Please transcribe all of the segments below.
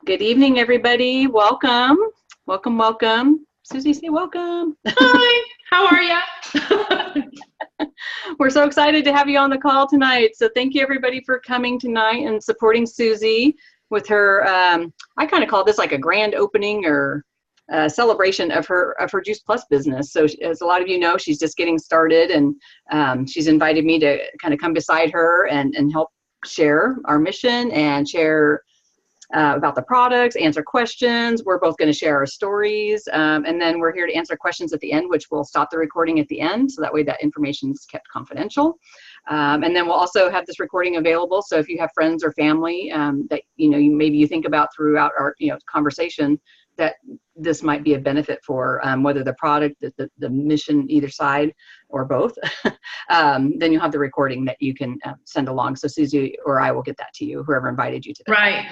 Good evening, everybody. Welcome. Welcome, welcome. Susie, say welcome. Hi, how are you? We're so excited to have you on the call tonight. So thank you, everybody, for coming tonight and supporting Susie with her, I kind of call this like a grand opening or celebration of her Juice Plus business. So as a lot of you know, she's just getting started, and she's invited me to kind of come beside her and help share our mission and share about the products, answer questions. We're both going to share our stories, and then we're here to answer questions at the end, which we'll stop the recording at the end, so that way that information is kept confidential. And then we'll also have this recording available, so if you have friends or family that maybe you think about throughout our conversation, that this might be a benefit for, whether the product, the mission, either side or both, then you'll have the recording that you can send along. So Susie or I will get that to you, whoever invited you today. Right.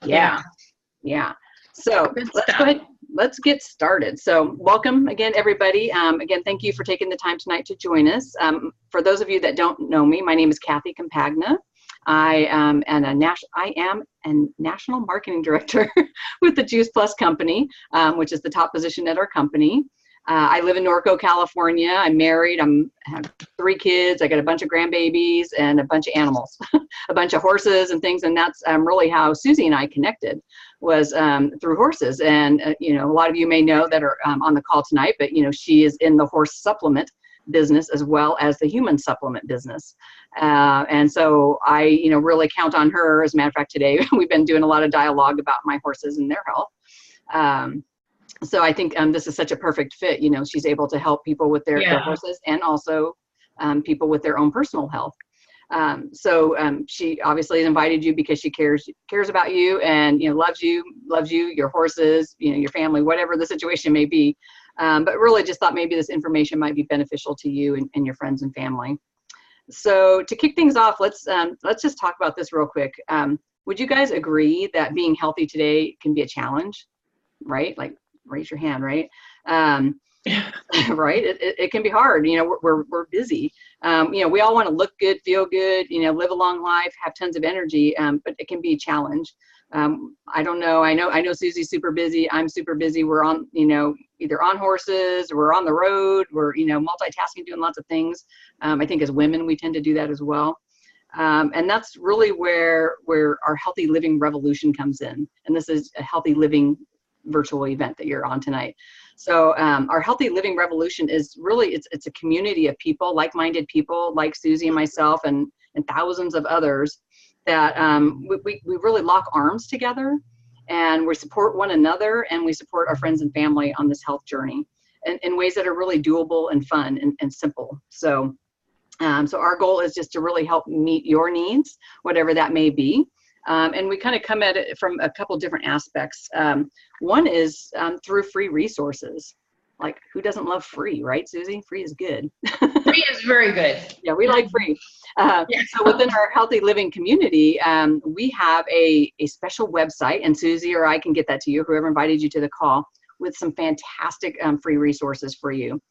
Yeah. So let's go ahead. Let's get started. So welcome again, everybody. Again, thank you for taking the time tonight to join us. For those of you that don't know me, my name is Kathy Campagna. I am a national marketing director with the Juice Plus company, which is the top position at our company. I live in Norco, California. I'm married. I have 3 kids. I got a bunch of grandbabies and a bunch of animals, a bunch of horses and things. And that's really how Susie and I connected, was through horses. And, a lot of you may know that are on the call tonight, but, she is in the horse supplement business as well as the human supplement business. And so I, really count on her. As a matter of fact, today we've been doing a lot of dialogue about my horses and their health. So I think this is such a perfect fit. She's able to help people with their horses, and also people with their own personal health. So she obviously invited you because she cares about you, and loves you, your horses, your family, whatever the situation may be. But really just thought maybe this information might be beneficial to you and your friends and family. So to kick things off, let's just talk about this real quick. Would you guys agree that being healthy today can be a challenge, right? Like, raise your hand, right? Right? It can be hard. We're busy. We all want to look good, feel good, live a long life, have tons of energy, but it can be a challenge. I don't know. I know Susie's super busy. I'm super busy. We're on, either on horses, or we're on the road, we're, multitasking, doing lots of things. I think as women, we tend to do that as well. And that's really where our healthy living revolution comes in. And this is a healthy living virtual event that you're on tonight. So our healthy living revolution is really, it's a community of people, like-minded people like Susie and myself and thousands of others that we really lock arms together, and we support one another, and we support our friends and family on this health journey in ways that are really doable and fun and simple. So our goal is just to really help meet your needs, whatever that may be. And we kind of come at it from a couple different aspects. One is through free resources. Like, who doesn't love free, right, Susie? Free is good. Free is very good. Yeah, we like free. So within our healthy living community, we have a special website, and Susie or I can get that to you, whoever invited you to the call, with some fantastic free resources for you.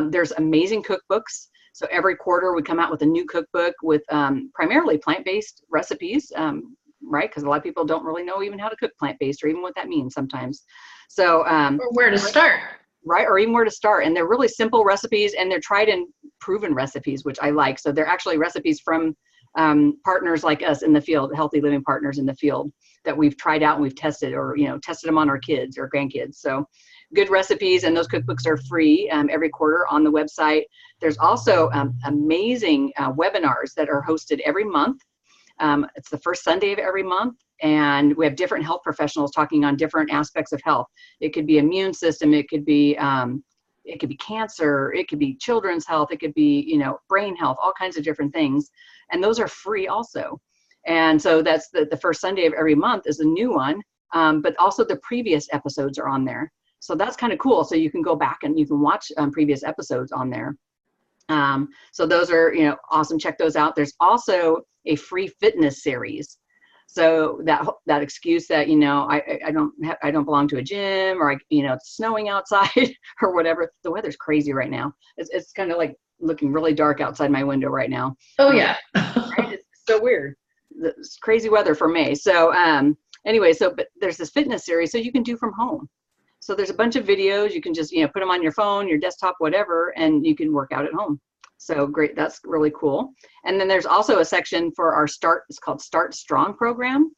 There's amazing cookbooks. So every quarter we come out with a new cookbook with primarily plant-based recipes, right? Because a lot of people don't really know even how to cook plant-based, or even what that means sometimes. So or where to start. Right, or even where to start. And they're really simple recipes, and they're tried and proven recipes, which I like. So they're actually recipes from partners like us in the field, healthy living partners in the field, that we've tried out and we've tested, or tested them on our kids or grandkids. So good recipes, and those cookbooks are free every quarter on the website. There's also amazing webinars that are hosted every month. It's the first Sunday of every month, and we have different health professionals talking on different aspects of health. It could be immune system, it could be cancer, it could be children's health, it could be brain health, all kinds of different things, and those are free also. And so that's the first Sunday of every month is a new one, but also the previous episodes are on there. So that's kind of cool. So you can go back and you can watch previous episodes on there. So those are, awesome. Check those out. There's also a free fitness series. So that excuse that, I don't belong to a gym, or it's snowing outside or whatever. The weather's crazy right now. It's kind of like looking really dark outside my window right now. Oh yeah. Right? It's so weird. It's crazy weather for May. So anyway, but there's this fitness series, so you can do from home. So there's a bunch of videos. You can just, put them on your phone, your desktop, whatever, and you can work out at home. So great. That's really cool. And then there's also a section for our it's called Start Strong program,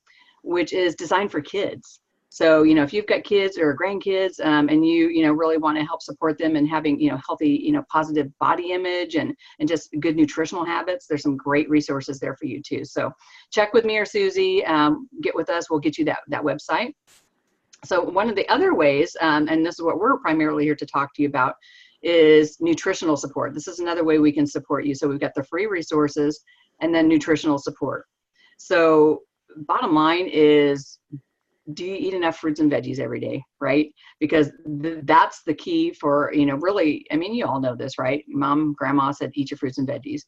which is designed for kids. So, if you've got kids or grandkids, and you really want to help support them in having, healthy, positive body image and just good nutritional habits, there's some great resources there for you too. So check with me or Susie, get with us. We'll get you that website. So one of the other ways, and this is what we're primarily here to talk to you about, is nutritional support. This is another way we can support you. So we've got the free resources and then nutritional support. So bottom line is, do you eat enough fruits and veggies every day, right? Because that's the key for, really, I mean, you all know this, right? Mom, grandma said, eat your fruits and veggies.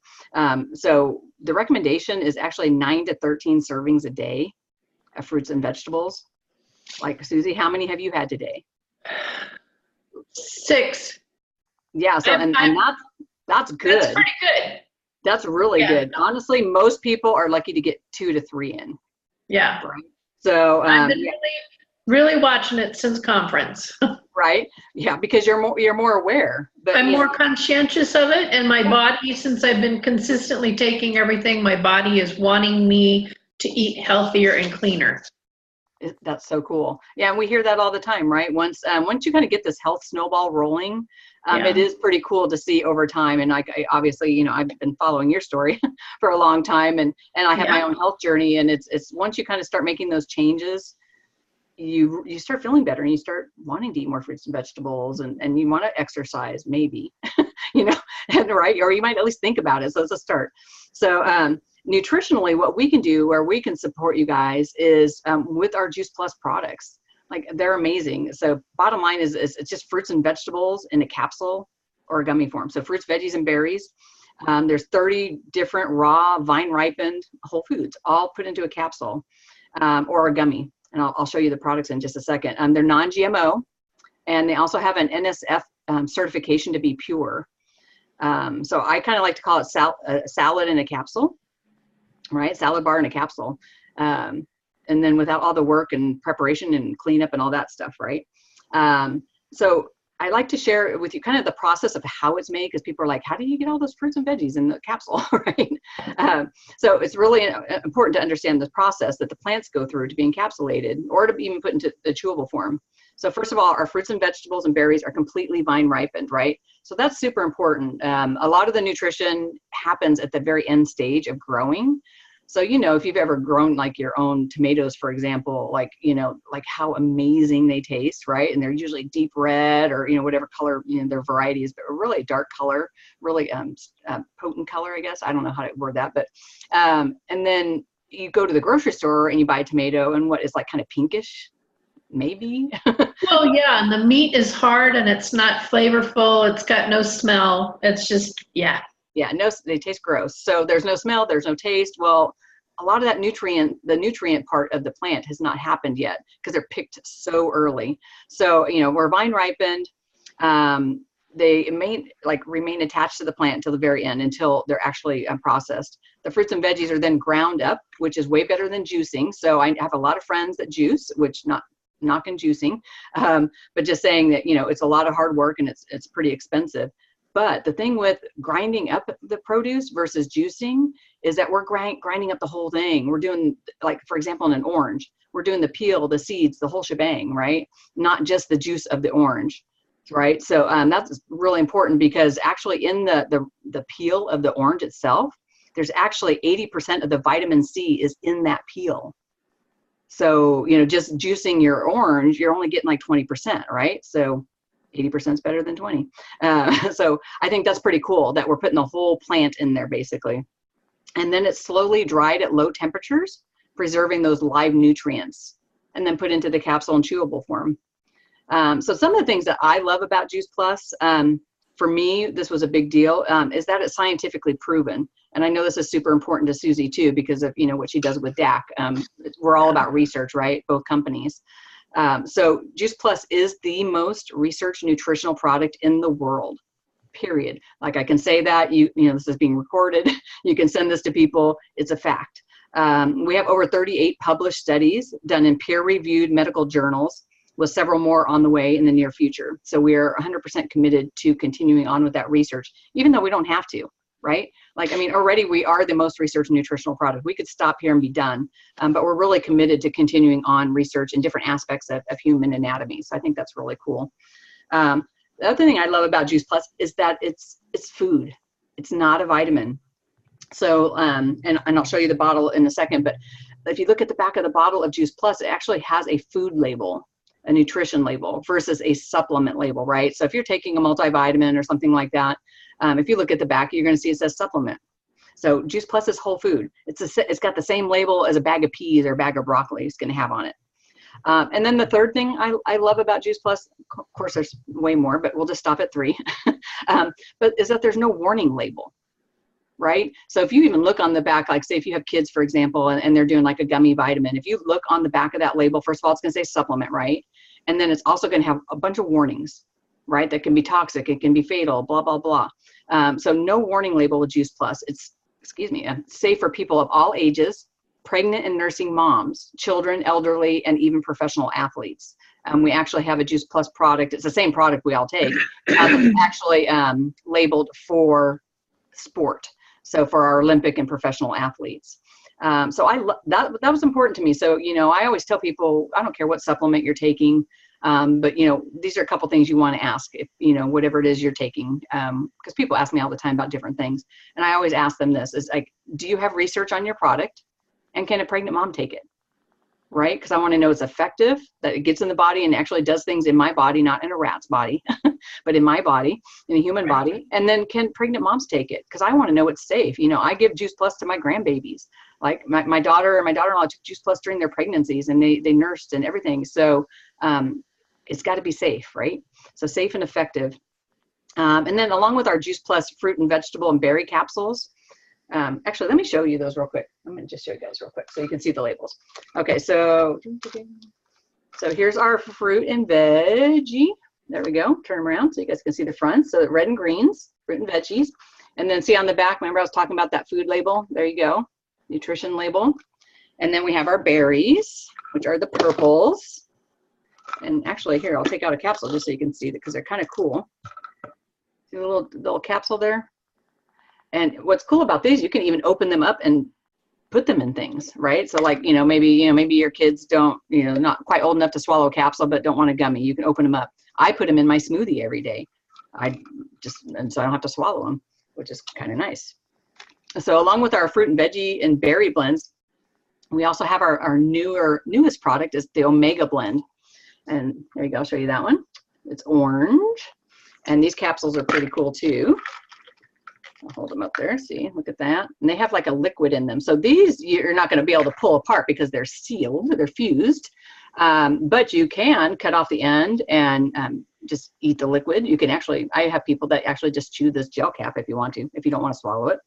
So the recommendation is actually 9 to 13 servings a day of fruits and vegetables. Like Susie, how many have you had today? 6. Yeah, so and that's good. That's pretty good. That's really good. Honestly, most people are lucky to get 2 to 3 in. Yeah. Right. So I've been really watching it since conference. Right. Yeah, because you're more aware. But I'm more conscientious of it, and my body, since I've been consistently taking everything, my body is wanting me to eat healthier and cleaner. That's so cool. Yeah, and we hear that all the time, right? Once you kind of get this health snowball rolling, it is pretty cool to see over time. And I obviously, I've been following your story for a long time, and I have my own health journey. And it's once you kind of start making those changes, you start feeling better, and you start wanting to eat more fruits and vegetables, and you want to exercise, maybe, and right, or you might at least think about it. So it's a start. So nutritionally, what we can do, where we can support you guys, is with our Juice Plus products. Like, they're amazing. So bottom line is it's just fruits and vegetables in a capsule or a gummy form. So fruits, veggies, and berries. There's 30 different raw, vine ripened whole foods, all put into a capsule or a gummy. And I'll show you the products in just a second. They're non-GMO, and they also have an NSF certification to be pure. So I kind of like to call it salad in a capsule, right? Salad bar in a capsule. And then without all the work and preparation and cleanup and all that stuff, right? So I like to share with you kind of the process of how it's made, because people are like, how do you get all those fruits and veggies in the capsule, right? So it's really important to understand the process that the plants go through to be encapsulated or to be even put into the chewable form. So first of all, our fruits and vegetables and berries are completely vine ripened, right? So that's super important. A lot of the nutrition happens at the very end stage of growing. So, if you've ever grown like your own tomatoes, for example, like how amazing they taste, right? And they're usually deep red or, whatever color, their varieties, but really dark color, really potent color, I guess. I don't know how to word that, but, and then you go to the grocery store and you buy a tomato, and what is like kind of pinkish, maybe. Well, yeah. And the meat is hard, and it's not flavorful. It's got no smell. It's just, yeah. Yeah, no, they taste gross. So there's no smell, there's no taste. Well, a lot of that the nutrient part of the plant has not happened yet because they're picked so early. So, we're vine ripened. They remain attached to the plant until the very end, until they're actually processed. The fruits and veggies are then ground up, which is way better than juicing. So I have a lot of friends that juice, which not knocking juicing, but just saying that, it's a lot of hard work and it's pretty expensive. But the thing with grinding up the produce versus juicing is that we're grinding up the whole thing. We're doing, like, for example, in an orange, we're doing the peel, the seeds, the whole shebang, right? Not just the juice of the orange, right? So that's really important, because actually in the peel of the orange itself, there's actually 80% of the vitamin C is in that peel. So, just juicing your orange, you're only getting like 20%, right? So 80% is better than 20. So I think that's pretty cool that we're putting the whole plant in there, basically. And then it's slowly dried at low temperatures, preserving those live nutrients, and then put into the capsule and chewable form. So some of the things that I love about Juice Plus, for me, this was a big deal, is that it's scientifically proven. And I know this is super important to Susie too, because of, what she does with DAC. We're all about research, right? Both companies. So Juice Plus is the most researched nutritional product in the world, period. Like, I can say that, this is being recorded. You can send this to people. It's a fact. We have over 38 published studies done in peer-reviewed medical journals, with several more on the way in the near future. So we are 100% committed to continuing on with that research, even though we don't have to, right? Like, I mean, already we are the most researched nutritional product. We could stop here and be done, but we're really committed to continuing on research in different aspects of human anatomy. So I think that's really cool. The other thing I love about Juice Plus is that it's food. It's not a vitamin. So, and I'll show you the bottle in a second, but if you look at the back of the bottle of Juice Plus, it actually has a food label, a nutrition label versus a supplement label, right? So if you're taking a multivitamin or something like that, if you look at the back, you're going to see it says supplement. So Juice Plus is whole food. It's got the same label as a bag of peas or a bag of broccoli is going to have on it. And then the third thing I love about Juice Plus, of course there's way more, but we'll just stop at 3, but is that there's no warning label. Right? So if you even look on the back, like say if you have kids, for example, and they're doing like a gummy vitamin, if you look on the back of that label, first of all, it's going to say supplement, right? And then it's also going to have a bunch of warnings, right? That can be toxic, it can be fatal, blah, blah, blah. So no warning label with Juice Plus. It's, safe for people of all ages, pregnant and nursing moms, children, elderly, and even professional athletes. We actually have a Juice Plus product. It's the same product we all take, actually labeled for sport. So for our Olympic and professional athletes. So that was important to me. So, you know, I always tell people, I don't care what supplement you're taking, but, you know, these are a couple things you want to ask if, you know, whatever it is you're taking, because people ask me all the time about different things. And I always ask them this is like, do you have research on your product, and can a pregnant mom take it? Right? Because I want to know it's effective, that it gets in the body and actually does things in my body, not in a rat's body, but in my body, in a human body. And then can pregnant moms take it? Because I want to know it's safe. You know, I give Juice Plus to my grandbabies. Like my daughter and my daughter-in-law took Juice Plus during their pregnancies, and they nursed and everything. So it's got to be safe, right? So safe and effective. And then along with our Juice Plus fruit and vegetable and berry capsules, actually, let me show you those real quick. I'm going to just show you guys real quick so you can see the labels. Okay, so here's our fruit and veggie. There we go. Turn them around so you guys can see the front. So red and greens, fruit and veggies. And then see on the back, remember I was talking about that food label? There you go, nutrition label. And then we have our berries, which are the purples. And actually here, I'll take out a capsule just so you can see that because they're kind of cool. See the little capsule there? And what's cool about these, you can even open them up and put them in things, right? So like, maybe your kids don't, not quite old enough to swallow a capsule, but don't want a gummy. You can open them up. I put them in my smoothie every day. And so I don't have to swallow them, which is kind of nice. So along with our fruit and veggie and berry blends, we also have our newest product is the Omega blend. And there you go, I'll show you that one. It's orange. And these capsules are pretty cool too. I'll hold them up there. See, look at that. And they have like a liquid in them. So these you're not going to be able to pull apart because they're sealed, they're fused. But you can cut off the end and just eat the liquid. You can actually, I have people that actually just chew this gel cap if you want to, if you don't want to swallow it.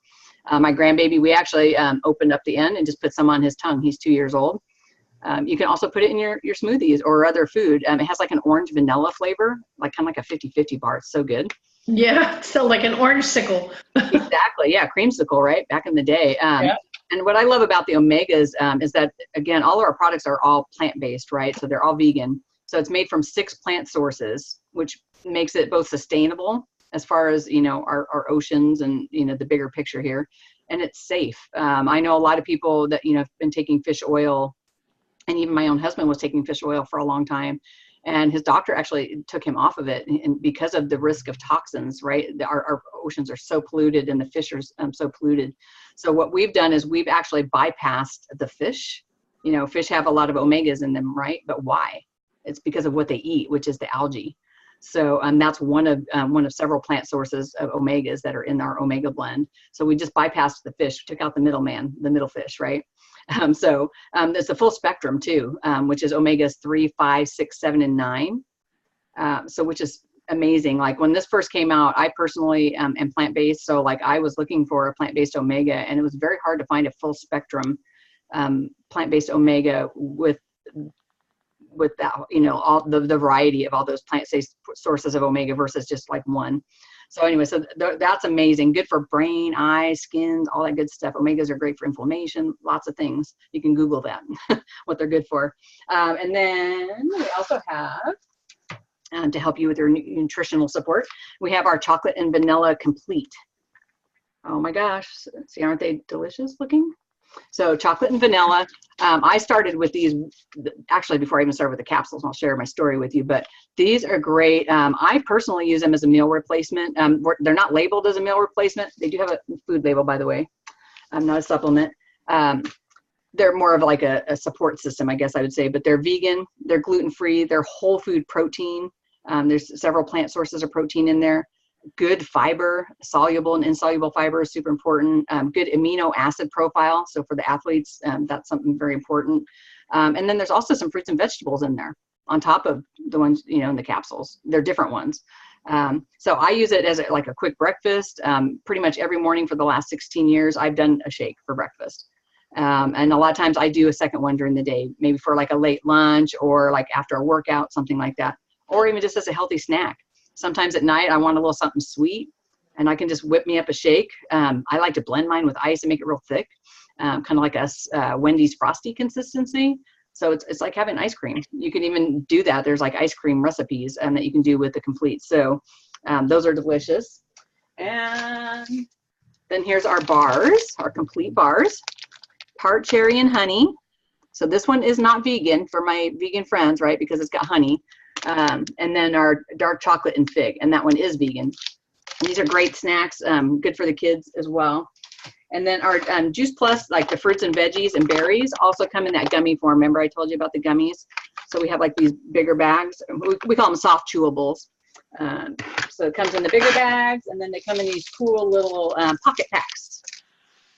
My grandbaby, we actually opened up the end and just put some on his tongue. He's 2 years old. You can also put it in your smoothies or other food. It has like an orange vanilla flavor, like kind of like a 50-50 bar. It's so good. Yeah, so like an orange sickle. Exactly, yeah, creamsicle, right? Back in the day. Yeah. And what I love about the Omegas is that, again, all of our products are all plant-based, right? So they're all vegan. So it's made from 6 plant sources, which makes it both sustainable as far as, our oceans and, the bigger picture here. And it's safe. I know a lot of people that, have been taking fish oil, and even my own husband was taking fish oil for a long time. And his doctor actually took him off of it, and because of the risk of toxins, right? Our oceans are so polluted and the fish are so polluted. So what we've done is we've actually bypassed the fish. Fish have a lot of omegas in them, right? But why? It's because of what they eat, which is the algae. So that's one of several plant sources of omegas that are in our omega blend. So we just bypassed the fish, took out the middleman, the middle fish, right? So there's a full spectrum too, which is omegas 3, 5, 6, 7, and 9. So which is amazing. Like when this first came out, I personally am plant-based. So like I was looking for a plant-based omega, and it was very hard to find a full spectrum plant-based omega with that, all the variety of all those plant-based sources of omega versus just like one. So anyway, so that's amazing. Good for brain, eyes, skins, all that good stuff. Omegas are great for inflammation, lots of things. You can Google that, what they're good for. And then we also have, to help you with your nutritional support, we have our chocolate and vanilla complete. Oh my gosh, see, aren't they delicious looking? So chocolate and vanilla. I started with these, actually before I even started with the capsules, and I'll share my story with you, but these are great. I personally use them as a meal replacement. They're not labeled as a meal replacement. They do have a food label, by the way, not a supplement. They're more of like a support system, I guess I would say, but they're vegan, they're gluten-free, they're whole food protein. There's several plant sources of protein in there. Good fiber, soluble and insoluble fiber is super important. Good amino acid profile. So for the athletes, that's something very important. And then there's also some fruits and vegetables in there on top of the ones, you know, in the capsules. They're different ones. So I use it as like a quick breakfast. Pretty much every morning for the last 16 years, I've done a shake for breakfast. And a lot of times I do a second one during the day, maybe for like a late lunch or like after a workout, something like that, or even just as a healthy snack. Sometimes at night I want a little something sweet and I can just whip me up a shake. I like to blend mine with ice and make it real thick, kind of like a Wendy's Frosty consistency. So it's like having ice cream. You can even do that. There's like ice cream recipes that you can do with the complete. So those are delicious. And then here's our bars, our complete bars. Tart cherry and honey. So this one is not vegan for my vegan friends, right? Because it's got honey. And then our dark chocolate and fig, and that one is vegan. And these are great snacks, good for the kids as well. And then our Juice Plus, like the fruits and veggies and berries, also come in that gummy form. Remember I told you about the gummies? So we have like these bigger bags. We call them soft chewables. So it comes in the bigger bags, and then they come in these cool little pocket packs.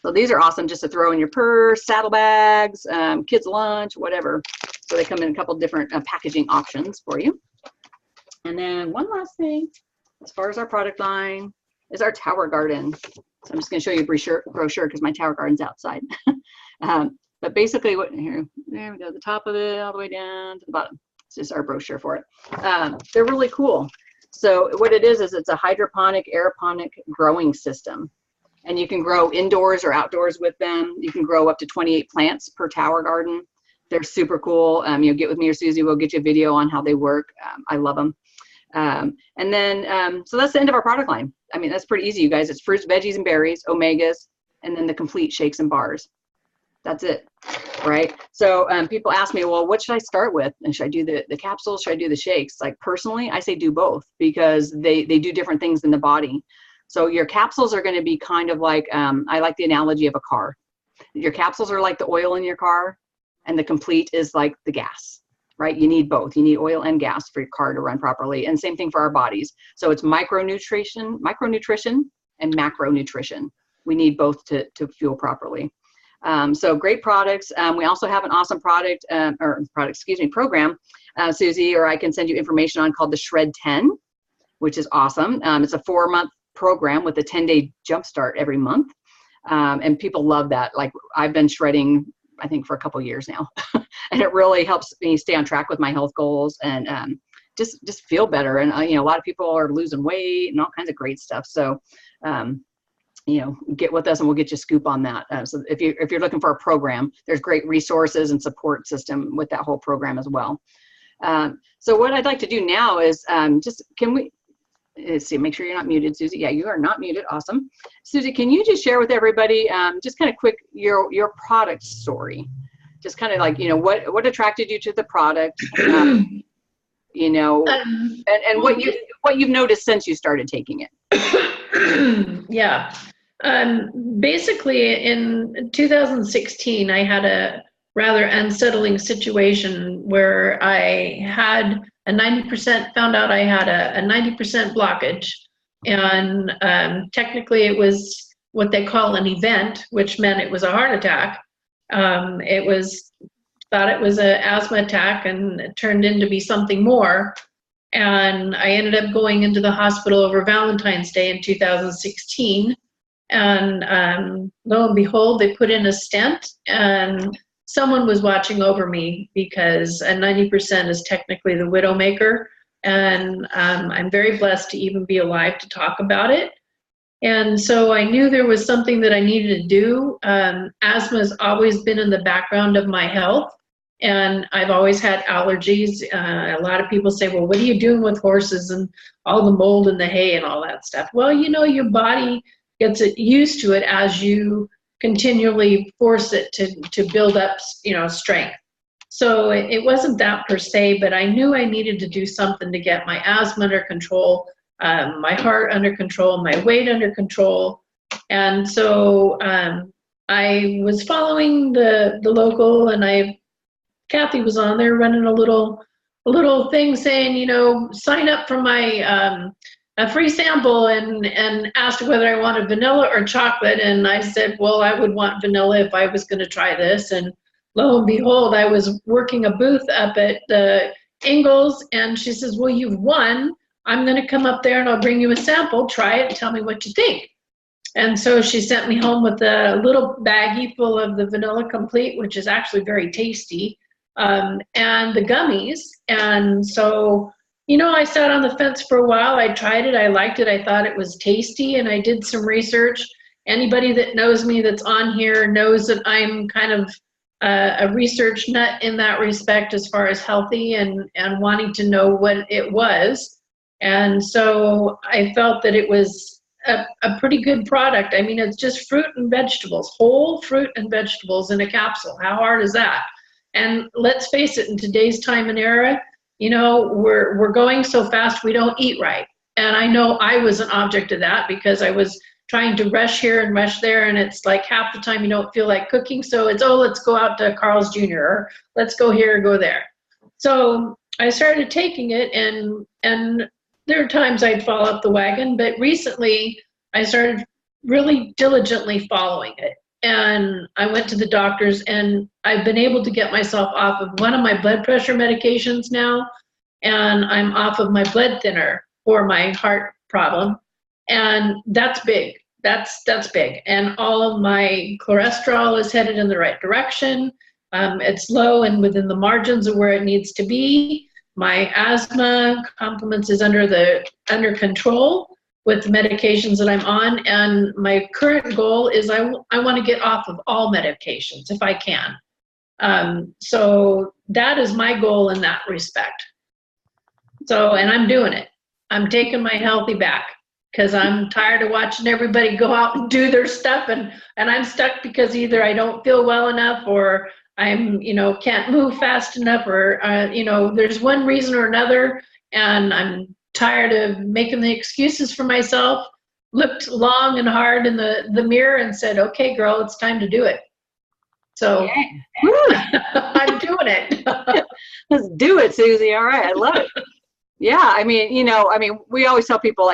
So these are awesome just to throw in your purse, saddlebags, kids' lunch, whatever. So they come in a couple different packaging options for you. And then one last thing, as far as our product line, is our Tower Garden. So I'm just going to show you a brochure because my Tower Garden's outside. But basically, there we go, the top of it all the way down to the bottom. It's just our brochure for it. They're really cool. So what it is it's a hydroponic, aeroponic growing system. And you can grow indoors or outdoors with them. You can grow up to 28 plants per Tower Garden. They're super cool. You'll get with me or Susie. We'll get you a video on how they work. I love them. And then, so that's the end of our product line. I mean, that's pretty easy, you guys. It's fruits, veggies, and berries, omegas, and then the complete shakes and bars. That's it, right? So people ask me, well, what should I start with? And should I do the capsules? Should I do the shakes? Like personally, I say do both because they do different things in the body. So your capsules are going to be kind of like, I like the analogy of a car. Your capsules are like the oil in your car, and the complete is like the gas, right? You need both. You need oil and gas for your car to run properly. And same thing for our bodies. So it's micronutrition and macronutrition. We need both to fuel properly. So great products. We also have an awesome program, Susie, or I can send you information on, called the Shred 10, which is awesome. It's a 4-month program with a 10-day jumpstart every month. And people love that. Like I've been shredding, I think, for a couple years now, and it really helps me stay on track with my health goals and just feel better. And a lot of people are losing weight and all kinds of great stuff. So get with us and we'll get you a scoop on that. So if you're looking for a program, there's great resources and support system with that whole program as well. So what I'd like to do now is let's see, make sure you're not muted, Susie. Yeah, you are not muted. Awesome. Susie, can you just share with everybody just kind of quick your product story? Just kind of like, what attracted you to the product, and what you've noticed since you started taking it. Yeah. Basically in 2016, I had a rather unsettling situation where I had found out I had a 90% blockage. And technically it was what they call an event, which meant it was a heart attack. Thought it was an asthma attack, and it turned into be something more. And I ended up going into the hospital over Valentine's Day in 2016. And lo and behold, they put in a stent, and someone was watching over me because a 90% is technically the widowmaker. And I'm very blessed to even be alive to talk about it. And so I knew there was something that I needed to do. Asthma has always been in the background of my health, and I've always had allergies. A lot of people say, well, what are you doing with horses and all the mold and the hay and all that stuff? Well, your body gets used to it as you continually force it to build up, strength. So it wasn't that per se, but I knew I needed to do something to get my asthma under control, my heart under control, my weight under control. And so I was following the local, and Kathy was on there running a little thing saying, sign up for my a free sample, and asked whether I wanted vanilla or chocolate. And I said, well, I would want vanilla if I was going to try this. And lo and behold, I was working a booth up at the Ingalls, and she says, well, you've won. I'm going to come up there and I'll bring you a sample, try it, and tell me what you think. And so she sent me home with a little baggie full of the Vanilla Complete, which is actually very tasty, and the gummies. And so, I sat on the fence for a while. I tried it. I liked it. I thought it was tasty, and I did some research. Anybody that knows me that's on here knows that I'm kind of a research nut in that respect, as far as healthy and wanting to know what it was. And so I felt that it was a pretty good product. I mean, it's just fruit and vegetables, whole fruit and vegetables in a capsule. How hard is that? And let's face it, in today's time and era, we're going so fast, we don't eat right. And I know I was an object of that, because I was trying to rush here and rush there, and it's like half the time you don't feel like cooking, so it's, let's go out to Carl's Jr., or let's go here or go there. So I started taking it, and there are times I'd fall off the wagon, but recently I started really diligently following it. And I went to the doctors, and I've been able to get myself off of one of my blood pressure medications now, and I'm off of my blood thinner for my heart problem. And that's big. That's big. And all of my cholesterol is headed in the right direction. It's low and within the margins of where it needs to be. My asthma compliments is under control with the medications that I'm on. And my current goal is I want to get off of all medications if I can. So that is my goal in that respect. So, and I'm doing it. I'm taking my healthy back, because I'm tired of watching everybody go out and do their stuff, and I'm stuck because either I don't feel well enough, or I'm, can't move fast enough, or, there's one reason or another, and I'm tired of making the excuses for myself. Looked long and hard in the mirror and said, okay, girl, it's time to do it. So I'm doing it. Let's do it, Susie. All right. I love it. Yeah. I mean, we always tell people,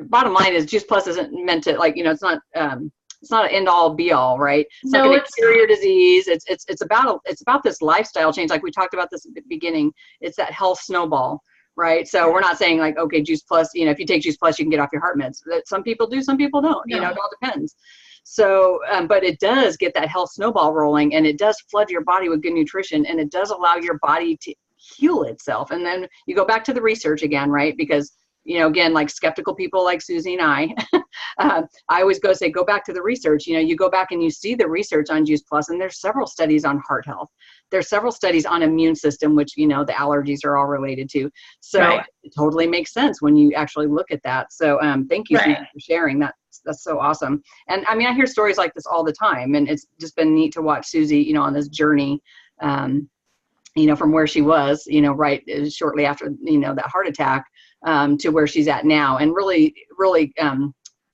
bottom line is Juice Plus isn't meant to, it's not an end all be all, right? It's not going to cure your disease. It's about this lifestyle change. Like we talked about this at the beginning, it's that health snowball, right? So we're not saying okay, Juice Plus, if you take Juice Plus, you can get off your heart meds. Some people do, some people don't, it all depends. So, but it does get that health snowball rolling, and it does flood your body with good nutrition, and it does allow your body to heal itself. And then you go back to the research again, right? Because, again, like skeptical people like Susie and I always go back to the research. You go back and you see the research on Juice Plus, and there's several studies on heart health. There's several studies on immune system, which, the allergies are all related to. So It totally makes sense when you actually look at that. So thank you Susie, for sharing that. That's so awesome. And I mean, I hear stories like this all the time, and it's just been neat to watch Susie, on this journey, from where she was, right shortly after, that heart attack, to where she's at now, and really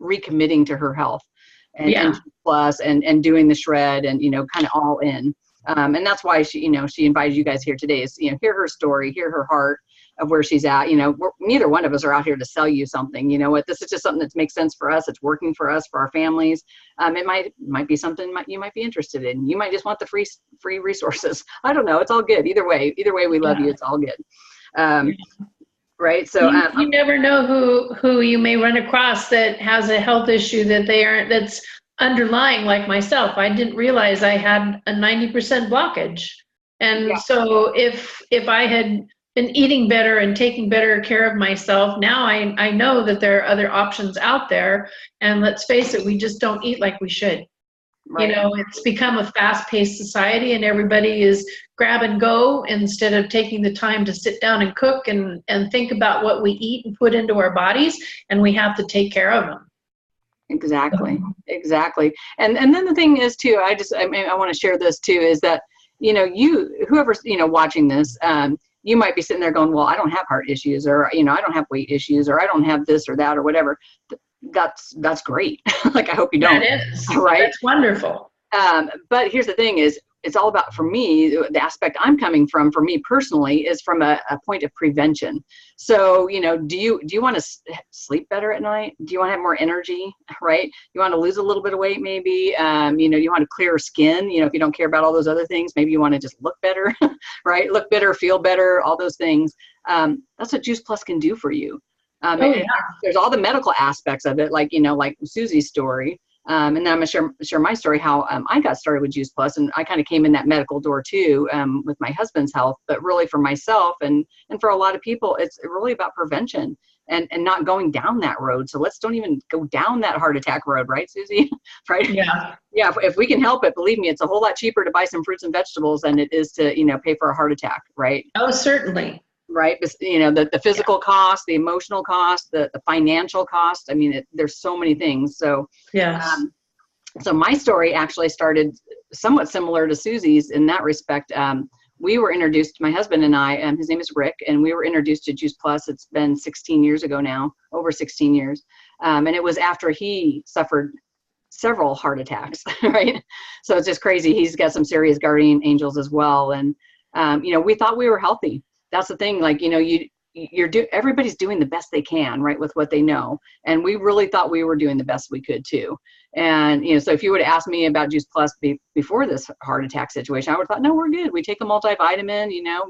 recommitting to her health and plus and doing the shred and, kind of all in. And that's why she invited you guys here today is, hear her story, hear her heart of where she's at. Neither one of us are out here to sell you something. This is just something that makes sense for us. It's working for us, for our families. It might be something you might be interested in. You might just want the free resources. I don't know. It's all good. Either way, we love you. It's all good. Right. So you never know who you may run across that has a health issue that's underlying, like myself. I didn't realize I had a 90% blockage. And so if I had been eating better and taking better care of myself, now I know that there are other options out there. And let's face it, we just don't eat like we should. Right. You know, it's become a fast-paced society, and everybody is grab and go instead of taking the time to sit down and cook and think about what we eat and put into our bodies, and we have to take care of them. Exactly. Exactly. And then the thing is too, I want to share this too, is that, you know, whoever's, you know, watching this, you might be sitting there going, well, I don't have heart issues, or, you know, I don't have weight issues, or I don't have this or that or whatever. That's great. Like, I hope you don't. That is. Right. That's wonderful. But here's the thing is, it's all about, for me, the aspect I'm coming from, for me personally, is from a point of prevention. So, you know, do you want to sleep better at night? Do you want to have more energy, right? You want to lose a little bit of weight, maybe, you know, you want a clearer skin, you know, if you don't care about all those other things, maybe you want to just look better, right? Look better, feel better, all those things. That's what Juice Plus can do for you. And there's all the medical aspects of it, like, you know, like Susie's story. And then I'm gonna share my story, how I got started with Juice Plus, and I kind of came in that medical door too, with my husband's health, but really for myself and for a lot of people, it's really about prevention and not going down that road. So don't even go down that heart attack road, right, Susie? Right? Yeah. Yeah. If we can help it, believe me, it's a whole lot cheaper to buy some fruits and vegetables than it is to, you know, pay for a heart attack, right? Oh, certainly. Right. You know, the physical cost, the emotional cost, the financial cost. I mean, there's so many things. So, yes. So my story actually started somewhat similar to Susie's in that respect. We were introduced, my husband and I, his name is Rick, and we were introduced to Juice Plus. It's been 16 years ago now, over 16 years. And it was after he suffered several heart attacks, right? So it's just crazy. He's got some serious guardian angels as well. And, you know, we thought we were healthy. That's the thing, like, you know, everybody's doing the best they can, right, with what they know. And we really thought we were doing the best we could too. And, you know, so if you would have asked me about Juice Plus before this heart attack situation, I would have thought, no, we're good. We take a multivitamin, you know,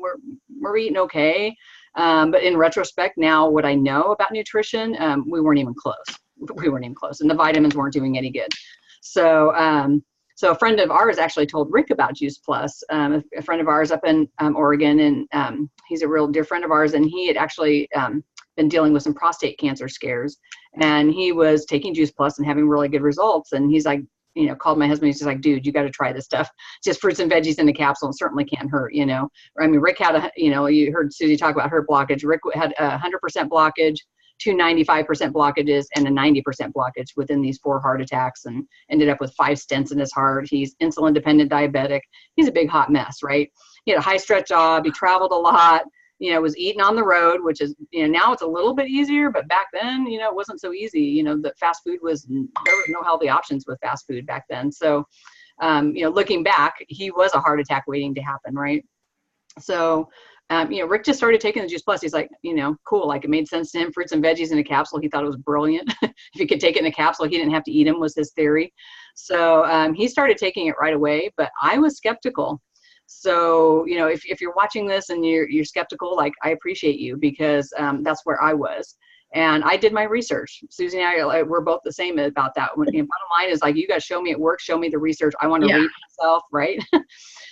we're eating okay. But in retrospect, now what I know about nutrition, we weren't even close. We weren't even close. And the vitamins weren't doing any good. So, so a friend of ours actually told Rick about Juice Plus, a friend of ours up in Oregon, and he's a real dear friend of ours, and he had actually been dealing with some prostate cancer scares, and he was taking Juice Plus and having really good results. And he's like, you know, called my husband. He's just like, dude, you got to try this stuff. Just fruits and veggies in a capsule, and certainly can't hurt, you know. I mean, Rick had you know, you heard Susie talk about her blockage. Rick had 100% blockage, 295% blockages, and a 90% blockage within these 4 heart attacks, and ended up with 5 stents in his heart. He's insulin dependent diabetic. He's a big hot mess, right? He had a high stress job. He traveled a lot, you know, was eating on the road, which is, you know, now it's a little bit easier, but back then, you know, it wasn't so easy. You know, the fast food there was no healthy options with fast food back then. So, you know, looking back, he was a heart attack waiting to happen, right? So, you know, Rick just started taking the Juice Plus. He's like, you know, cool. Like, it made sense to him. Fruits and veggies in a capsule. He thought it was brilliant. If he could take it in a capsule, he didn't have to eat them, was his theory. So he started taking it right away, but I was skeptical. So, you know, if you're watching this and you're skeptical, like, I appreciate you, because that's where I was. And I did my research. Susie and I, we're both the same about that. When, you know, bottom line is, like, you got to show me it works, show me the research. I want to read myself, right?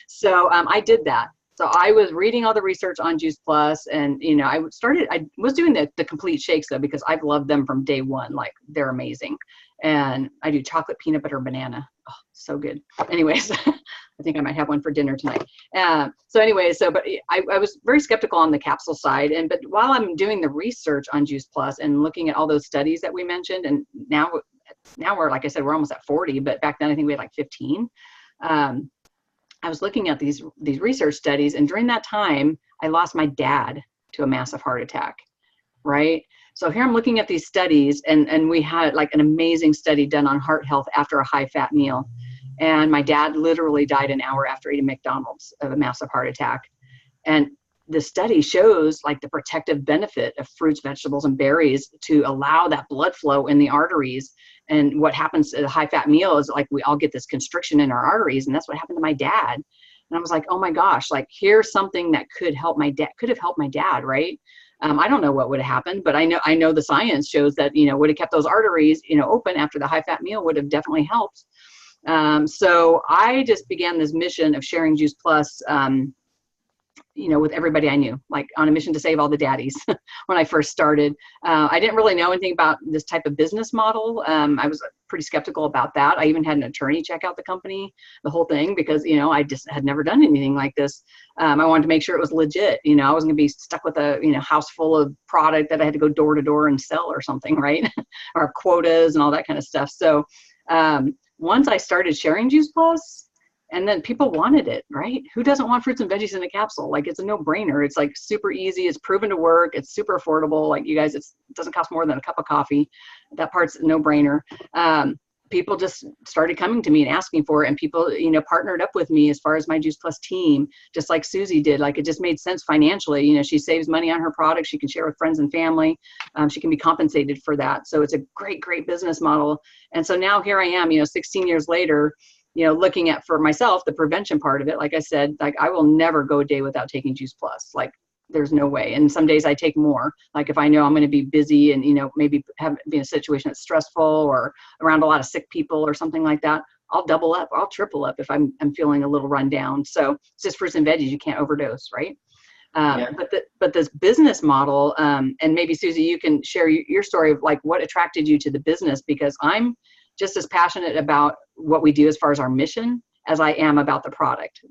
So I did that. So I was reading all the research on Juice Plus, and, you know, I was doing the complete shakes though, because I've loved them from day one. Like, they're amazing. And I do chocolate, peanut butter, banana. Oh, so good. Anyways, I think I might have one for dinner tonight. So anyways, but I was very skeptical on the capsule side. But while I'm doing the research on Juice Plus and looking at all those studies that we mentioned, and now we're, like I said, we're almost at 40, but back then I think we had like 15. I was looking at these research studies, and during that time, I lost my dad to a massive heart attack, right? So here I'm looking at these studies, and we had like an amazing study done on heart health after a high-fat meal. And my dad literally died an hour after eating McDonald's of a massive heart attack. And the study shows like the protective benefit of fruits, vegetables, and berries to allow that blood flow in the arteries. And what happens at a high-fat meal is, like, we all get this constriction in our arteries, and that's what happened to my dad. And I was like, oh my gosh, like, here's something that could have helped my dad, right? I don't know what would have happened, but I know the science shows that, you know, would have kept those arteries, you know, open after the high-fat meal would have definitely helped. So I just began this mission of sharing Juice Plus, with everybody I knew, like on a mission to save all the daddies when I first started. I didn't really know anything about this type of business model. I was pretty skeptical about that. I even had an attorney check out the company, the whole thing, because, I just had never done anything like this. I wanted to make sure it was legit. I wasn't gonna be stuck with a, house full of product that I had to go door to door and sell or something, right? Or quotas and all that kind of stuff. So once I started sharing Juice Plus, and then people wanted it, right? Who doesn't want fruits and veggies in a capsule? Like, it's a no-brainer. It's like super easy. It's proven to work. It's super affordable. Like, you guys, it doesn't cost more than a cup of coffee. That part's a no-brainer. People just started coming to me and asking for it, and people, partnered up with me as far as my Juice Plus team, just like Susie did. Like, it just made sense financially. She saves money on her product. She can share with friends and family. She can be compensated for that. So it's a great, great business model. And so now here I am, 16 years later, looking at, for myself, the prevention part of it. Like I said, like, I will never go a day without taking Juice Plus. Like, there's no way. And some days I take more. Like, if I know I'm going to be busy and, maybe be in a situation that's stressful or around a lot of sick people or something like that, I'll double up, I'll triple up if I'm feeling a little run down. So it's just fruits and veggies. You can't overdose, right? Yeah. But this business model, and maybe Susie, you can share your story of like what attracted you to the business, because I'm just as passionate about what we do as far as our mission as I am about the product,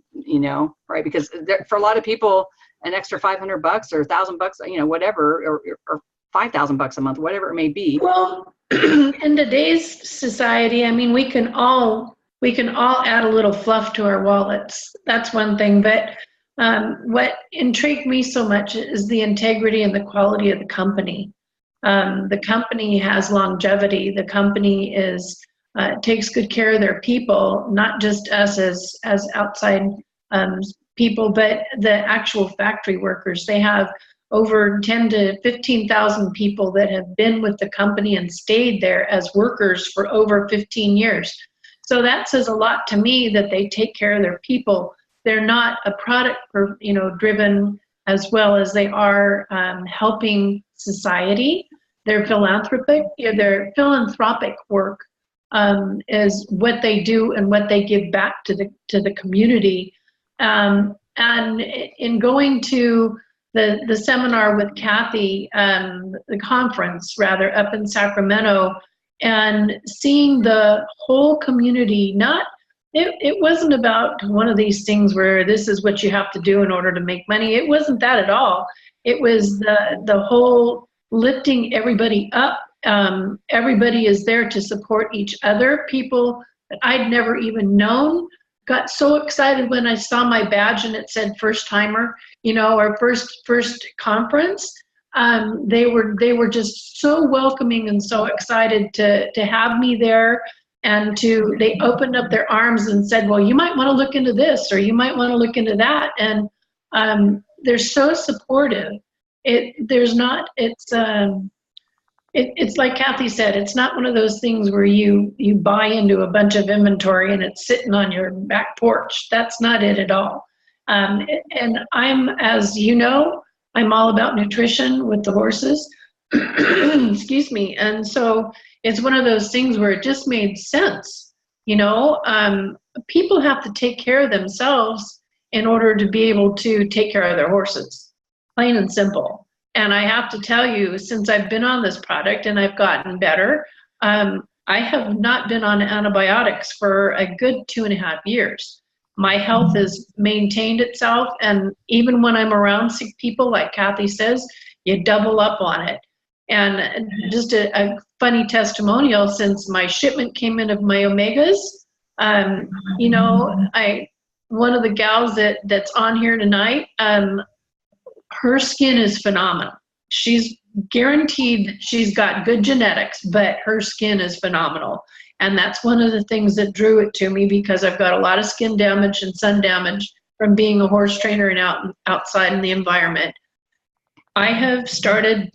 right? Because for a lot of people, an extra $500 or $1,000, whatever, or $5,000 a month, whatever it may be. Well, in today's society, I mean, we can all add a little fluff to our wallets. That's one thing. But what intrigued me so much is the integrity and the quality of the company. The company has longevity. The company takes good care of their people, not just us as outside people, but the actual factory workers. They have over 10 to 15,000 people that have been with the company and stayed there as workers for over 15 years. So that says a lot to me, that they take care of their people. They're not a product, driven, as well as they are helping society. Their philanthropic work is what they do and what they give back to the community. And in going to the seminar with Kathy, the conference rather, up in Sacramento, and seeing the whole community, it wasn't about one of these things where this is what you have to do in order to make money. It wasn't that at all. It was the whole lifting everybody up. Everybody is there to support each other. People that I'd never even known got so excited when I saw my badge and it said first timer, or first conference. They were just so welcoming and so excited to have me there, and they opened up their arms and said, well, you might want to look into this, or you might want to look into that. And they're so supportive. It's like Kathy said, it's not one of those things where you buy into a bunch of inventory and it's sitting on your back porch. That's not it at all. And I'm, as you know, I'm all about nutrition with the horses. Excuse me. And so it's one of those things where it just made sense. People have to take care of themselves in order to be able to take care of their horses, plain and simple. And I have to tell you, since I've been on this product and I've gotten better, I have not been on antibiotics for a good 2.5 years. My health has maintained itself, and even when I'm around sick people, like Kathy says, you double up on it. And just a funny testimonial, since my shipment came in of my omegas, one of the gals that's on here tonight, her skin is phenomenal. She's guaranteed that she's got good genetics, but her skin is phenomenal. And that's one of the things that drew it to me, because I've got a lot of skin damage and sun damage from being a horse trainer and outside in the environment. I have started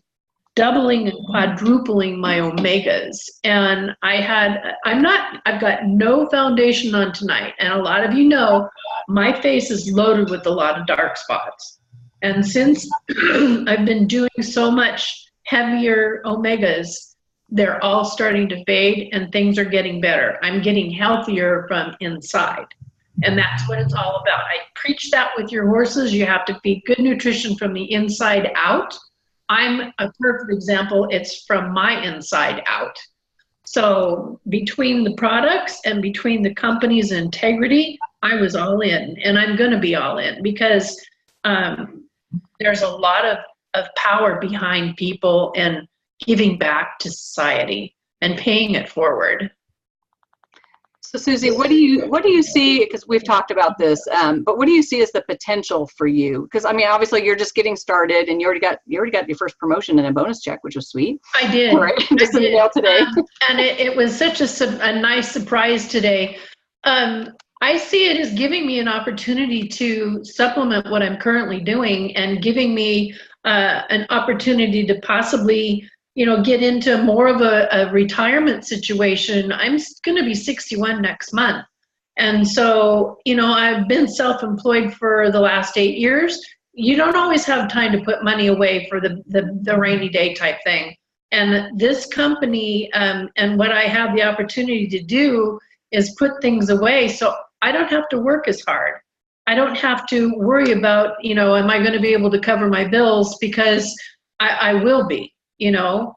doubling and quadrupling my omegas, and I've got no foundation on tonight. And a lot of you know, my face is loaded with a lot of dark spots. And since I've been doing so much heavier omegas, they're all starting to fade and things are getting better. I'm getting healthier from inside. And that's what it's all about. I preach that with your horses. You have to feed good nutrition from the inside out. I'm a perfect example. It's from my inside out. So between the products and between the company's integrity, I was all in, and I'm going to be all in, because there's a lot of power behind people and giving back to society and paying it forward. So Susie, what do you see, because we've talked about this, but what do you see as the potential for you? Because I mean, obviously you're just getting started, and you already got your first promotion and a bonus check, which was sweet. I did. Right? Just in the mail today. And it was such a nice surprise today. I see it as giving me an opportunity to supplement what I'm currently doing, and giving me an opportunity to possibly, get into more of a retirement situation. I'm going to be 61 next month. And so, I've been self-employed for the last 8 years. You don't always have time to put money away for the rainy day type thing. And this company, and what I have the opportunity to do is put things away, so I don't have to work as hard. I don't have to worry about, am I going to be able to cover my bills, because I will be. The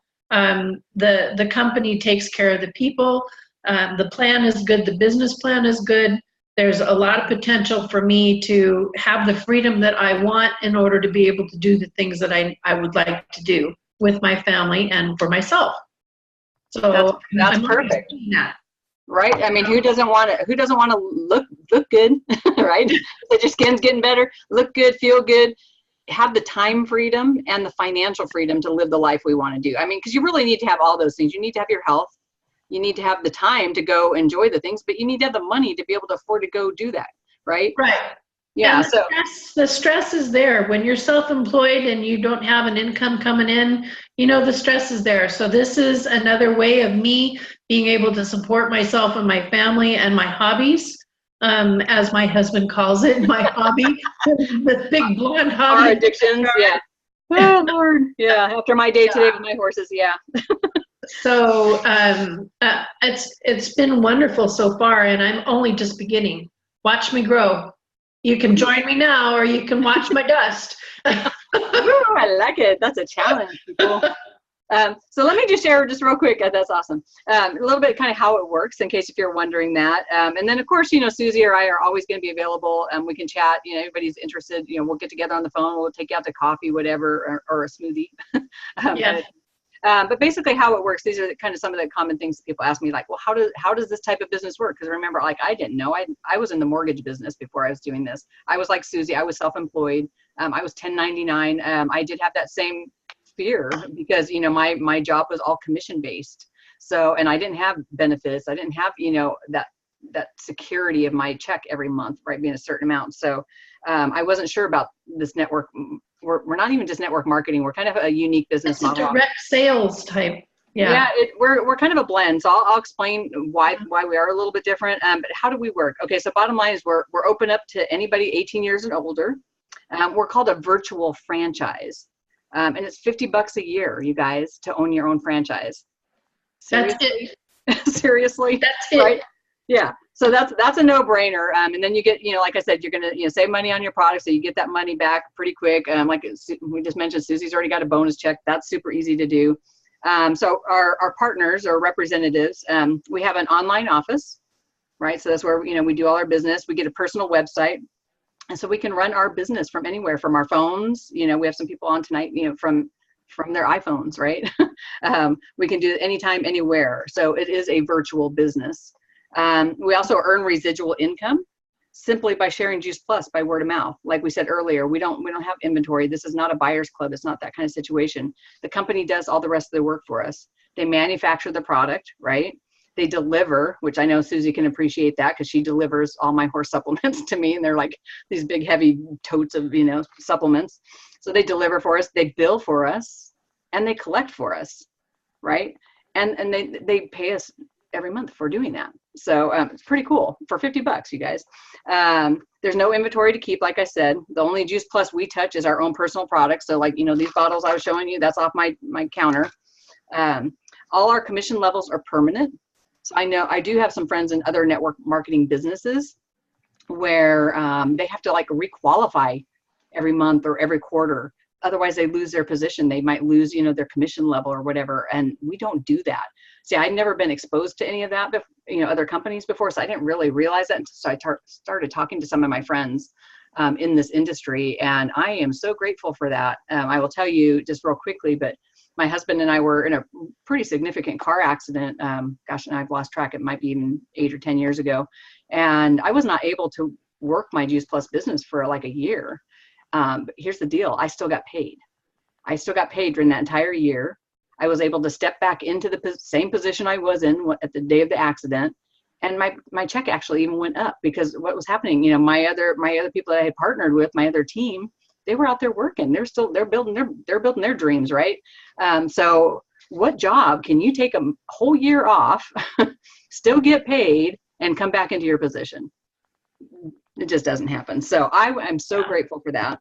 company takes care of the people. The plan is good. The business plan is good. There's a lot of potential for me to have the freedom that I want in order to be able to do the things that I would like to do with my family and for myself. So that's perfect. Right? I mean, who doesn't want to look good, right? So your skin's getting better, look good, feel good, have the time freedom and the financial freedom to live the life we want to do. I mean, because you really need to have all those things. You need to have your health. You need to have the time to go enjoy the things, but you need to have the money to be able to afford to go do that, right? Right. Yeah. And the stress is there. When you're self-employed and you don't have an income coming in, the stress is there. So this is another way of me being able to support myself and my family and my hobbies, as my husband calls it, my hobby, the big blonde hobby. Our addictions, yeah. Oh, Lord. Yeah, after my day today with my horses, yeah. So it's been wonderful so far, and I'm only just beginning. Watch me grow. You can join me now, or you can watch my dust. Ooh, I like it. That's a challenge, people. So let me just share just real quick. That's awesome. A little bit kind of how it works, in case if you're wondering that. And then of course, Susie or I are always going to be available, and we can chat. Everybody's interested. We'll get together on the phone. We'll take you out to coffee, whatever, or a smoothie. Yeah. But basically how it works, these are kind of some of the common things people ask me, like, well, how does this type of business work? Because remember, like, I didn't know. I was in the mortgage business before I was doing this. I was like Susie. I was self-employed. I was 1099. I did have that same fear because, my job was all commission based. So, and I didn't have benefits. I didn't have, that security of my check every month, right, being a certain amount. So I wasn't sure about this network. We're not even just network marketing. We're kind of a unique business model. It's a direct sales type. Yeah, we're kind of a blend. So I'll explain why we are a little bit different. But how do we work? Okay, so bottom line is we're open up to anybody 18 years and older. We're called a virtual franchise, and it's $50 a year, you guys, to own your own franchise. Seriously? That's it. Seriously, that's it. Right? Yeah. So that's a no-brainer. And then you get, like I said, you're going to save money on your product, so you get that money back pretty quick. Like we just mentioned, Susie's already got a bonus check. That's super easy to do. So our partners or representatives, we have an online office, right? So that's where we do all our business. We get a personal website, and so we can run our business from anywhere, from our phones. We have some people on tonight, from their iPhones, right? We can do it anytime, anywhere. So it is a virtual business. We also earn residual income simply by sharing Juice Plus by word of mouth. Like we said earlier, we don't have inventory. This is not a buyer's club. It's not that kind of situation. The company does all the rest of the work for us. They manufacture the product, right? They deliver, which I know Susie can appreciate that, because she delivers all my horse supplements to me, and they're like these big heavy totes of supplements. So they deliver for us, they bill for us, and they collect for us, right? And they pay us every month for doing that. So it's pretty cool for $50, you guys. There's no inventory to keep, like I said. The only Juice Plus we touch is our own personal products. So like, these bottles I was showing you, that's off my counter. All our commission levels are permanent. So I know I do have some friends in other network marketing businesses, where they have to like requalify every month or every quarter. Otherwise they lose their position. They might lose, their commission level or whatever. And we don't do that. See, I'd never been exposed to any of that, other companies before. So I didn't really realize that until I started talking to some of my friends in this industry. And I am so grateful for that. I will tell you just real quickly, but my husband and I were in a pretty significant car accident. Gosh, and I've lost track. It might be even 8 or 10 years ago. And I was not able to work my Juice Plus business for like a year. But here's the deal. I still got paid. I still got paid during that entire year. I was able to step back into the same position I was in at the day of the accident. And my check actually even went up because what was happening, my other people that I had partnered with, my other team, they were out there working. They're building their dreams, right? So what job can you take a whole year off, still get paid, and come back into your position? It just doesn't happen. So I'm so grateful for that.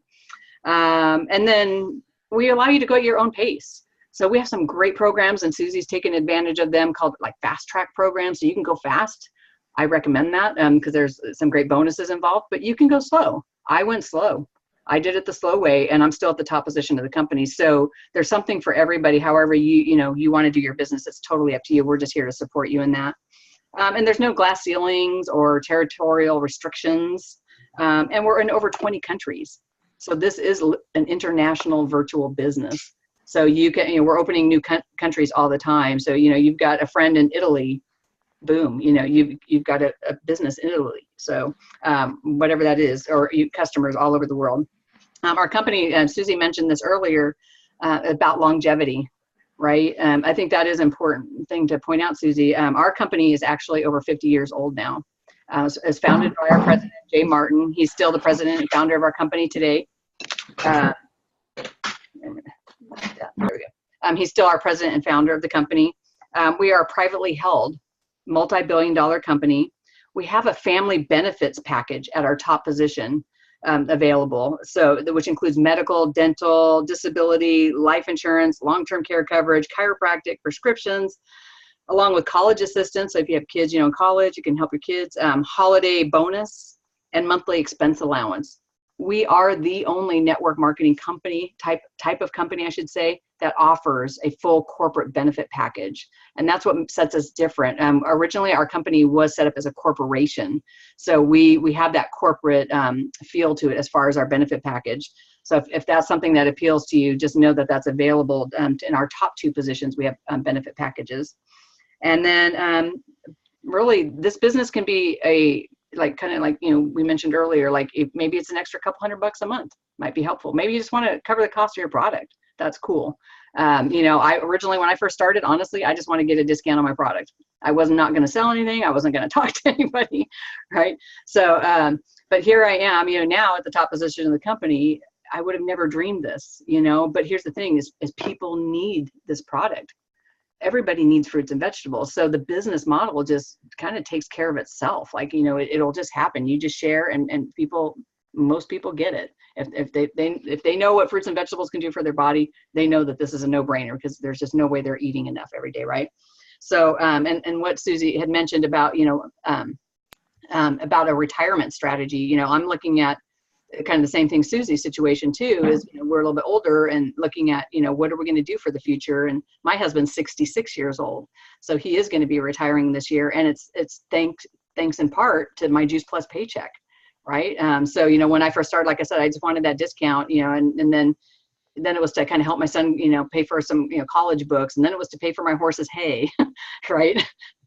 And then we allow you to go at your own pace. So we have some great programs, and Susie's taken advantage of them, called like fast track programs. So you can go fast. I recommend that because there's some great bonuses involved, but you can go slow. I went slow. I did it the slow way, and I'm still at the top position of the company. So there's something for everybody. However you want to do your business, it's totally up to you. We're just here to support you in that. And there's no glass ceilings or territorial restrictions. And we're in over 20 countries. So this is an international virtual business. So you can, we're opening new countries all the time. So, you've got a friend in Italy, boom, you've got a business in Italy. So whatever that is, or customers all over the world. Our company, Susie mentioned this earlier about longevity, right? I think that is an important thing to point out, Susie. Our company is actually over 50 years old now. It's founded by our president, Jay Martin. He's still the president and founder of our company today. There we go. He's still our president and founder of the company. We are a privately held, multi-billion-dollar company. We have a family benefits package at our top position available, which includes medical, dental, disability, life insurance, long-term care coverage, chiropractic, prescriptions, along with college assistance. So if you have kids, in college, you can help your kids, holiday bonus, and monthly expense allowance. We are the only network marketing company, type of company, I should say, that offers a full corporate benefit package. And that's what sets us different. Originally, our company was set up as a corporation. So we have that corporate feel to it as far as our benefit package. So if that's something that appeals to you, just know that that's available in our top 2 positions. We have benefit packages. And then really, this business can be we mentioned earlier, maybe it's an extra couple $100 a month, might be helpful. Maybe you just want to cover the cost of your product. That's cool. I originally, when I first started, honestly, I just want to get a discount on my product. I was not going to sell anything. I wasn't going to talk to anybody. Right. So, but here I am, now at the top position of the company. I would have never dreamed this, but here's the thing is people need this product. Everybody needs fruits and vegetables. So the business model just kind of takes care of itself. It'll just happen. You just share and most people get it. If they know what fruits and vegetables can do for their body, they know that this is a no-brainer because there's just no way they're eating enough every day. Right. So, and what Susie had mentioned about, about a retirement strategy, I'm looking at kind of the same thing Susie's situation too is, we're a little bit older and looking at, what are we going to do for the future? And my husband's 66 years old. So he is going to be retiring this year. And it's thanks in part to my Juice Plus paycheck. Right. So, when I first started, like I said, I just wanted that discount, and then it was to kind of help my son, pay for some, college books. And then it was to pay for my horse's hay. Right.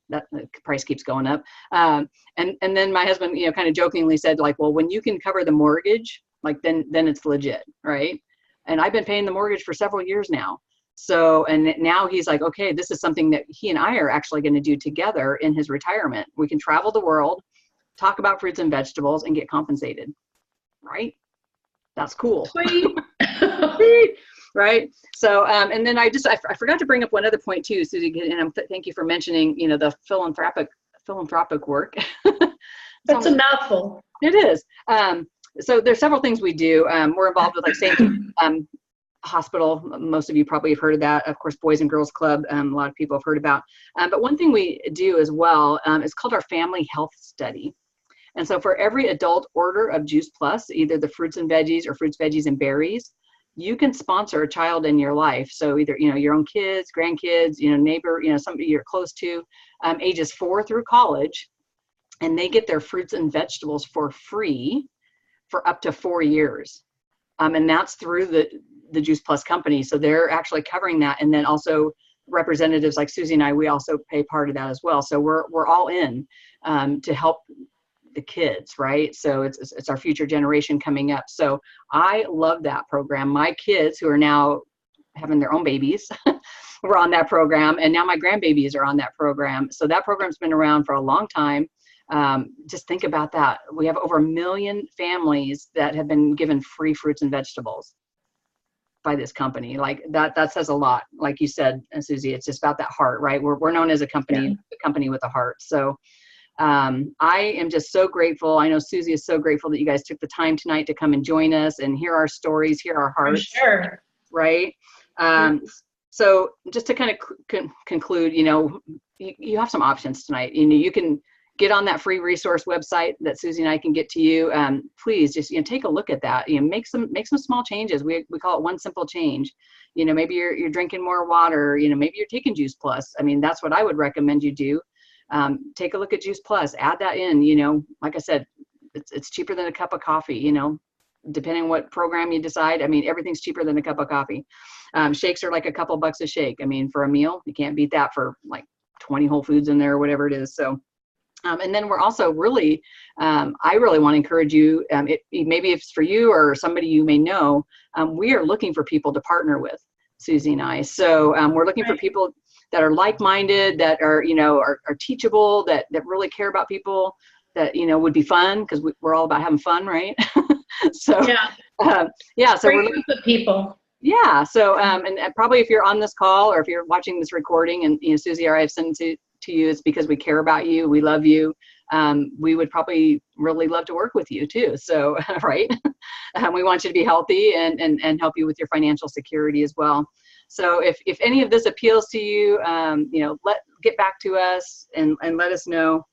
That the price keeps going up. And then my husband, kind of jokingly said well, when you can cover the mortgage, then it's legit. Right. And I've been paying the mortgage for several years now. So, and now he's like, okay, this is something that he and I are actually going to do together in his retirement. We can travel the world, talk about fruits and vegetables, and get compensated. Right. That's cool. Sweet. Right. So, and then I forgot to bring up one other point too, Susie, and thank you for mentioning, the philanthropic work. That's a mouthful. It is. So there's several things we do. We're involved with St. Hospital. Most of you probably have heard of that. Of course, Boys and Girls Club. A lot of people have heard about. But one thing we do as well is called our Family Health Study. And so for every adult order of Juice Plus, either the fruits and veggies or fruits, veggies, and berries, you can sponsor a child in your life. So either, your own kids, grandkids, neighbor, somebody you're close to, ages 4 through college, and they get their fruits and vegetables for free for up to 4 years. And that's through the Juice Plus company. So they're actually covering that. And then also representatives like Susie and I, we also pay part of that as well. So we're all in to help the kids, right? So it's our future generation coming up. So I love that program. My kids, who are now having their own babies, were on that program, and now my grandbabies are on that program. So that program's been around for a long time. Just think about that. We have over 1 million families that have been given free fruits and vegetables by this company. Like that says a lot. Like you said, Susie, it's just about that heart, right? We're known as a company, a company with a heart. So I am just so grateful. I know Susie is so grateful that you guys took the time tonight to come and join us and hear our stories, hear our hearts. For sure. Right. So just to kind of conclude, you have some options tonight. You can get on that free resource website that Susie and I can get to you. Please just, take a look at that. Make some small changes. We call it one simple change. Maybe you're drinking more water, maybe you're taking Juice Plus. I mean, that's what I would recommend you do. Take a look at Juice Plus, add that in, like I said, it's cheaper than a cup of coffee, depending on what program you decide. I mean, everything's cheaper than a cup of coffee. Shakes are like a couple bucks a shake. I mean, for a meal, you can't beat that for like 20 Whole Foods in there or whatever it is. So, and then we're also really, I really want to encourage you, maybe if it's for you or somebody you may know, we are looking for people to partner with, Susie and I. So we're looking for people that are like-minded, that are, are teachable, that really care about people, that, would be fun, because we're all about having fun, right? So, so we're looking for people. Yeah. So, and probably if you're on this call or if you're watching this recording and, Susie or I have sent it to you, it's because we care about you. We love you. We would probably really love to work with you too. So, right. We want you to be healthy and help you with your financial security as well. So if any of this appeals to you, get back to us and let us know.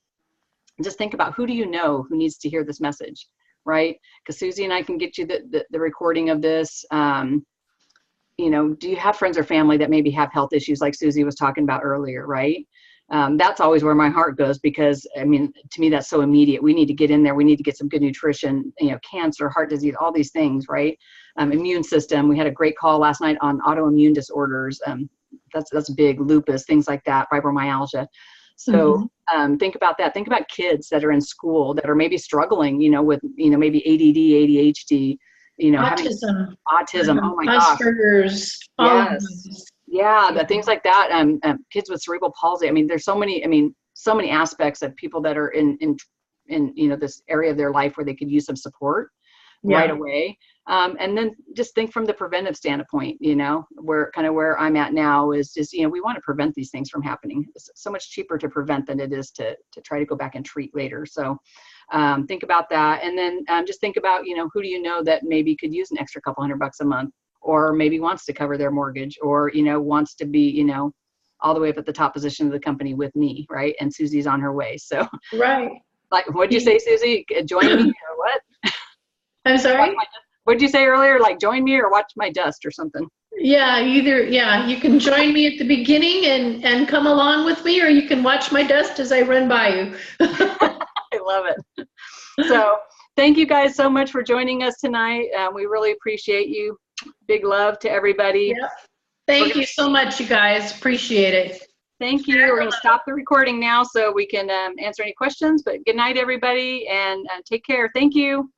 Just think about, who do you know who needs to hear this message, right? Because Susie and I can get you the recording of this. Do you have friends or family that maybe have health issues like Susie was talking about earlier, right? That's always where my heart goes, because I mean, to me, that's so immediate. We need to get in there. We need to get some good nutrition, cancer, heart disease, all these things, right? Immune system. We had a great call last night on autoimmune disorders. That's big, lupus, things like that, fibromyalgia. So think about that. Think about kids that are in school that are maybe struggling, with, maybe ADD, ADHD, autism. Autism. Oh my gosh. Asperger's. Yes. Yeah, the things like that. Kids with cerebral palsy. I mean, there's so many aspects of people that are in this area of their life where they could use some support right away. And then just think from the preventive standpoint, where I'm at now is just, we want to prevent these things from happening. It's so much cheaper to prevent than it is to try to go back and treat later. So think about that. And then just think about, who do you know that maybe could use an extra couple $100 a month, or maybe wants to cover their mortgage, or, wants to be, all the way up at the top position of the company with me. Right. And Susie's on her way. So, right. Like, what'd you say, Susie? Join me or what? I'm sorry? What'd you say earlier? Like, join me or watch my dust or something? Yeah, you can join me at the beginning and come along with me, or you can watch my dust as I run by you. I love it. So thank you guys so much for joining us tonight. We really appreciate you. Big love to everybody. Yep. Thank you so much, you guys. Appreciate it. Thank you. We're going to stop the recording now so we can answer any questions. But good night, everybody, and take care. Thank you.